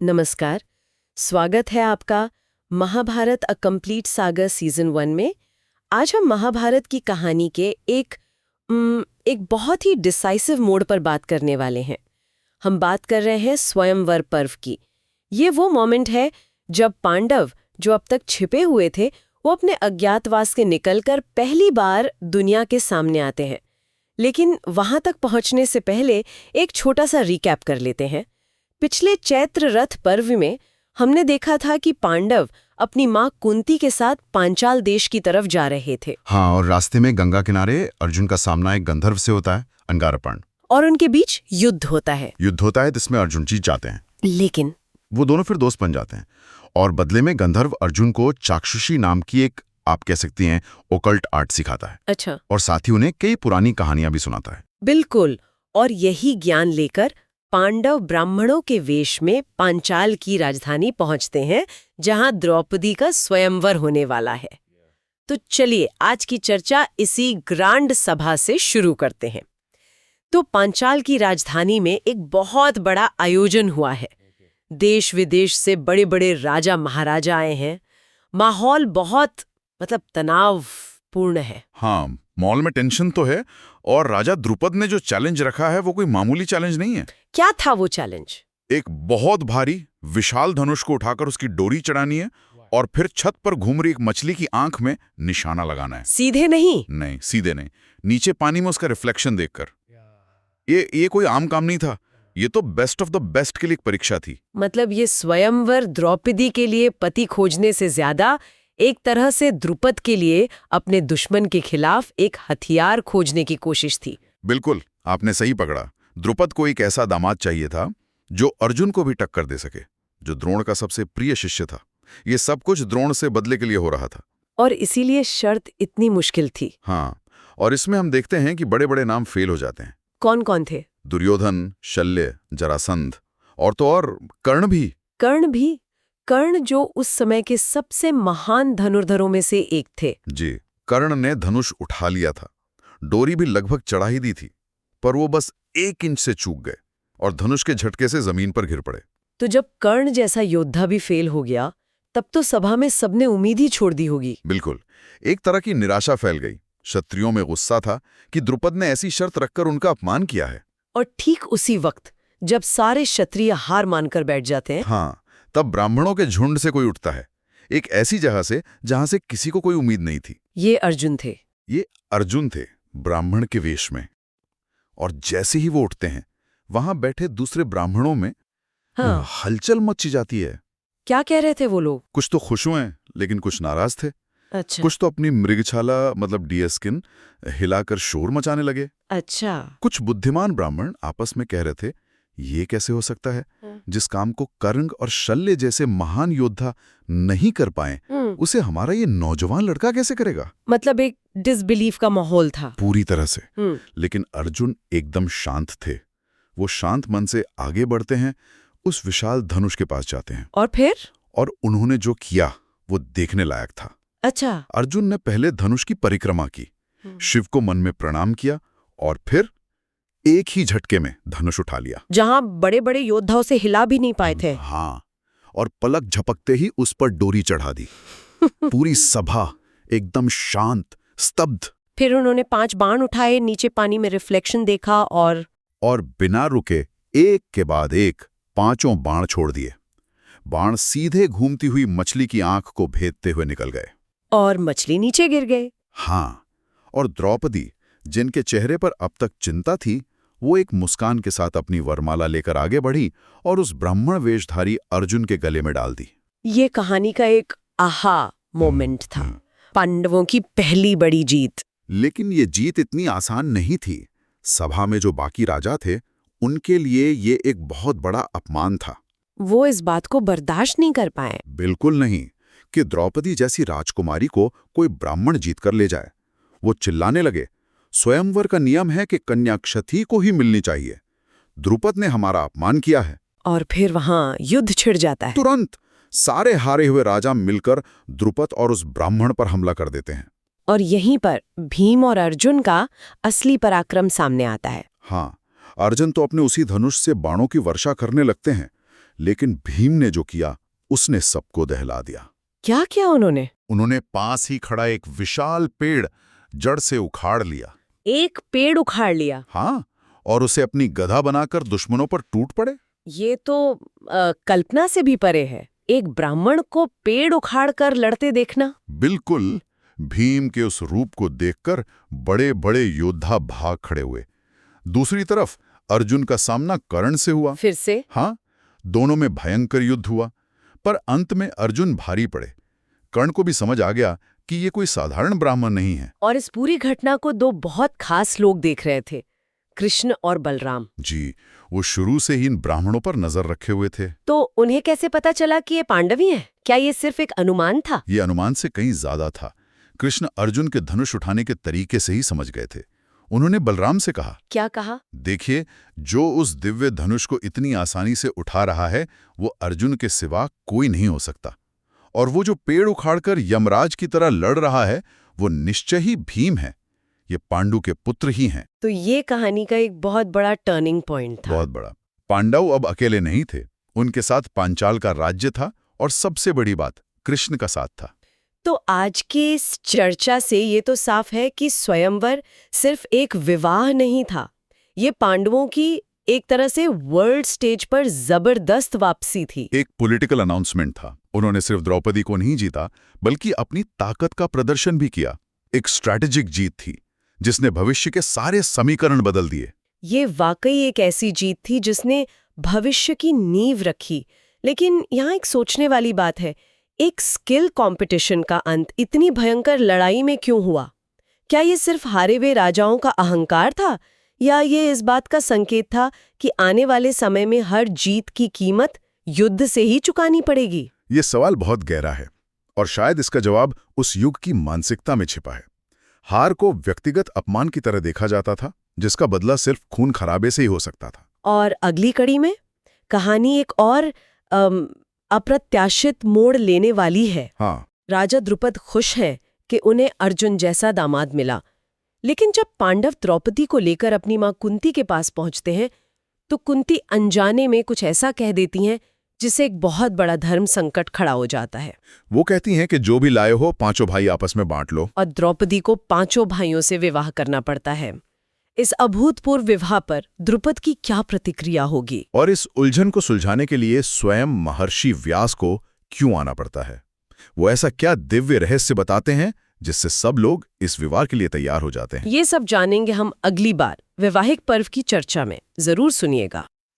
नमस्कार। स्वागत है आपका Mahabharat a complete saga season 1 में। आज हम महाभारत की कहानी के एक बहुत ही डिसाइसिव मोड़ पर बात करने वाले हैं। हम बात कर रहे हैं स्वयंवर पर्व की। ये वो मोमेंट है जब पांडव, जो अब तक छिपे हुए थे, वो अपने अज्ञातवास के निकलकर पहली बार दुनिया के सामने आते हैं। लेकिन वहां तक पहुंचने से पहले एक छोटा सा रिकैप कर लेते हैं। पिछले चैत्र रथ पर्व में हमने देखा था कि पांडव अपनी मां कुंती के साथ पांचाल देश की तरफ जा रहे थे। हाँ, और रास्ते में गंगा किनारे अर्जुन का सामना एक गंधर्व से होता है, अंगारपर्ण। और उनके बीच युद्ध होता है। जिसमें अर्जुन जीत जाते हैं। लेकिन वो दोनों फिर दोस्त बन जाते हैं और बदले में गंधर्व अर्जुन को चाक्षुषी नाम की एक, आप कह सकती हैं, ओकल्ट आर्ट सिखाता है। अच्छा। और साथ ही उन्हें कई पुरानी कहानियां भी सुनाता है। बिल्कुल। और यही ज्ञान लेकर पांडव ब्राह्मणों के वेश में पांचाल की राजधानी पहुंचते हैं, जहां द्रौपदी का स्वयंवर होने वाला है। तो चलिए आज की चर्चा इसी ग्रांड सभा से शुरू करते हैं। तो पांचाल की राजधानी में एक बहुत बड़ा आयोजन हुआ है। देश विदेश से बड़े बड़े राजा महाराजा आए हैं। माहौल बहुत तनावपूर्ण है। हाँ, मॉल में टेंशन तो है। और राजा द्रुपद ने जो चैलेंज रखा है वो कोई मामूली चैलेंज नहीं है। क्या था वो चैलेंज? एक बहुत भारी विशाल धनुष को उठाकर उसकी डोरी चढ़ानी है और फिर छत पर घूम रही एक मछली की आंख में निशाना लगाना है। सीधे नहीं? नहीं, सीधे नहीं, नीचे पानी में उसका रिफ्लेक्शन देखकर। ये कोई आम काम नहीं था। ये तो बेस्ट ऑफ द बेस्ट के लिए एक परीक्षा थी। मतलब ये स्वयंवर द्रौपदी के लिए पति खोजने से ज्यादा एक तरह से द्रुपद के लिए अपने दुश्मन के खिलाफ एक हथियार खोजने की कोशिश थी। बिल्कुल, आपने सही पकड़ा। द्रुपद को एक ऐसा दामाद चाहिए था जो अर्जुन को भी टक्कर दे सके, जो द्रोण का सबसे प्रिय शिष्य था। ये सब कुछ द्रोण से बदले के लिए हो रहा था। और इसीलिए शर्त इतनी मुश्किल थी। हाँ, और इसमें हम देखते हैं कि बड़े बड़े नाम फेल हो जाते हैं। कौन कौन थे? दुर्योधन, शल्य, जरासंध और तो और कर्ण भी। कर्ण जो उस समय के सबसे महान धनुर्धरों में से एक थे। जी, कर्ण ने धनुष उठा लिया था। डोरी भी लगभग चढ़ा ही दी थी, पर वो बस 1 इंच से चूक गए और धनुष के झटके से जमीन पर गिर पड़े। तो जब कर्ण जैसा योद्धा भी फेल हो गया, तब तो सभा में सबने उम्मीद ही छोड़ दी होगी। बिल्कुल, एक तरह की निराशा फैल गई। क्षत्रियों में गुस्सा था कि द्रुपद ने ऐसी शर्त रखकर उनका अपमान किया है। और ठीक उसी वक्त जब सारे क्षत्रिय हार मानकर बैठ जाते हैं, हाँ, तब ब्राह्मणों के झुंड से कोई उठता है, एक ऐसी जगह से जहां से किसी को कोई उम्मीद नहीं थी। ये अर्जुन थे, ब्राह्मण के वेश में। और जैसे ही वो उठते हैं, वहां बैठे दूसरे ब्राह्मणों में हलचल मची जाती है। क्या कह रहे थे वो लोग? कुछ तो खुश हुए, लेकिन कुछ नाराज थे। अच्छा। कुछ तो अपनी मृगछाला मतलब डियरस्किन हिलाकर शोर मचाने लगे। अच्छा। कुछ बुद्धिमान ब्राह्मण आपस में कह रहे थे, ये कैसे हो सकता है? जिस काम को कर्ण और शल्य जैसे महान योद्धा नहीं कर पाए, उसे हमारा ये नौजवान लड़का कैसे करेगा? मतलब एक डिसबिलीफ का माहौल था पूरी तरह से। लेकिन अर्जुन एकदम शांत थे। वो शांत मन से आगे बढ़ते हैं, उस विशाल धनुष के पास जाते हैं। और उन्होंने जो किया वो देखने लायक था। अच्छा। अर्जुन ने पहले धनुष की परिक्रमा की, शिव को मन में प्रणाम किया और फिर एक ही झटके में धनुष उठा लिया, जहां बड़े बड़े योद्धाओं से हिला भी नहीं पाए थे। हाँ, और पलक झपकते ही उस पर डोरी चढ़ा दी। पूरी सभा एकदम शांत, स्तब्ध। फिर उन्होंने 5 बाण उठाए, नीचे पानी में रिफ्लेक्शन देखा और बिना रुके एक के बाद एक 5 बाण छोड़ दिए। बाण सीधे घूमती हुई मछली की आंख को भेदते हुए निकल गए और मछली नीचे गिर गए। हाँ, और द्रौपदी, जिनके चेहरे पर अब तक चिंता थी, वो एक मुस्कान के साथ अपनी वरमाला लेकर आगे बढ़ी और उस ब्राह्मण वेशधारी अर्जुन के गले में डाल दी। ये कहानी का एक आहा मोमेंट था, पांडवों की पहली बड़ी जीत। लेकिन ये जीत इतनी आसान नहीं थी। सभा में जो बाकी राजा थे, उनके लिए ये एक बहुत बड़ा अपमान था। वो इस बात को बर्दाश्त नहीं कर पाए। बिल्कुल नहीं, कि द्रौपदी जैसी राजकुमारी को कोई ब्राह्मण जीत कर ले जाए। वो चिल्लाने लगे, स्वयंवर का नियम है कि कन्या क्षत्रिय को ही मिलनी चाहिए। द्रुपद ने हमारा अपमान किया है। और फिर वहां युद्ध छिड़ जाता है। तुरंत सारे हारे हुए राजा मिलकर द्रुपद और उस ब्राह्मण पर हमला कर देते हैं। और यहीं पर भीम और अर्जुन का असली पराक्रम सामने आता है। हाँ, अर्जुन तो अपने उसी धनुष से बाणों की वर्षा करने लगते हैं, लेकिन भीम ने जो किया उसने सबको दहला दिया। क्या किया उन्होंने? उन्होंने पास ही खड़ा एक विशाल पेड़ जड़ से उखाड़ लिया। एक पेड़ उखाड़ लिया? हाँ, और उसे अपनी गधा बनाकर दुश्मनों पर टूट पड़े। ये तो कल्पना से भी परे है। एक ब्राह्मण को पेड़ उखाड़ कर लड़ते देखना। बिल्कुल। भीम के उस रूप को देखकर बड़े बड़े योद्धा भाग खड़े हुए। दूसरी तरफ अर्जुन का सामना कर्ण से हुआ। फिर से? हाँ, दोनों में भयंकर युद्ध हुआ, पर अंत में अर्जुन भारी पड़े। कर्ण को भी समझ आ गया कि ये कोई साधारण ब्राह्मण नहीं है। और इस पूरी घटना को दो बहुत खास लोग देख रहे थे, कृष्ण और बलराम। जी, वो शुरू से ही इन ब्राह्मणों पर नजर रखे हुए थे। तो उन्हें कैसे पता चला कि ये पांडवी हैं? क्या ये सिर्फ एक अनुमान था? ये अनुमान से कहीं ज्यादा था। कृष्ण अर्जुन के धनुष उठाने के तरीके से ही समझ गए थे। उन्होंने बलराम से कहा। क्या कहा? देखिए, जो उस दिव्य धनुष को इतनी आसानी से उठा रहा है वो अर्जुन के सिवा कोई नहीं हो सकता। और वो जो पेड़ उखाड़कर यमराज की तरह लड़ रहा है वो निश्चय ही भीम है। ये पांडु के पुत्र ही हैं। तो ये कहानी का एक बहुत बड़ा टर्निंग पॉइंट था। बहुत बड़ा। पांडव अब अकेले नहीं थे, उनके साथ पांचाल का राज्य था और सबसे बड़ी बात, कृष्ण का साथ था। तो आज की इस चर्चा से ये तो साफ है कि स्वयंवर सिर्फ एक विवाह नहीं था, ये पांडवों की एक तरह से वर्ल्ड स्टेज पर जबरदस्त वापसी थी। एक पॉलिटिकल अनाउंसमेंट था। उन्होंने सिर्फ द्रौपदी को नहीं जीता, बल्कि अपनी ताकत का प्रदर्शन भी किया। एक स्ट्रैटेजिक जीत थी जिसने भविष्य के सारे समीकरण बदल दिए। ये वाकई एक ऐसी जीत थी जिसने भविष्य की नींव रखी। लेकिन यहाँ एक सोचने वाली बात है, एक स्किल कंपटीशन का अंत इतनी भयंकर लड़ाई में क्यों हुआ? क्या ये सिर्फ हारे हुए राजाओं का अहंकार था, या ये इस बात का संकेत था कि आने वाले समय में हर जीत की कीमत युद्ध से ही चुकानी पड़ेगी? ये सवाल बहुत गहरा है और शायद इसका जवाब उस युग की मानसिकता में छिपा है। हार को व्यक्तिगत अपमान की तरह देखा जाता था, जिसका बदला सिर्फ खून खराबे से ही हो सकता था। और अगली कड़ी में कहानी एक और अप्रत्याशित मोड़ लेने वाली है। हाँ, राजा द्रुपद खुश है कि उन्हें अर्जुन जैसा दामाद मिला, लेकिन जब पांडव द्रौपदी को लेकर अपनी मां कुंती के पास पहुंचते हैं तो कुंती अनजाने में कुछ ऐसा कह देती हैं जिससे एक बहुत बड़ा धर्म संकट खड़ा हो जाता है। वो कहती हैं कि जो भी लाए हो पांचों भाई आपस में बांट लो। और द्रौपदी को पांचों भाइयों से विवाह करना पड़ता है। इस अभूतपूर्व विवाह पर द्रुपद की क्या प्रतिक्रिया होगी? और इस उलझन को सुलझाने के लिए स्वयं महर्षि व्यास को क्यों आना पड़ता है? वो ऐसा क्या दिव्य रहस्य बताते हैं जिससे सब लोग इस विवाह के लिए तैयार हो जाते हैं? ये सब जानेंगे हम अगली बार वैवाहिक पर्व की चर्चा में। जरूर सुनिएगा।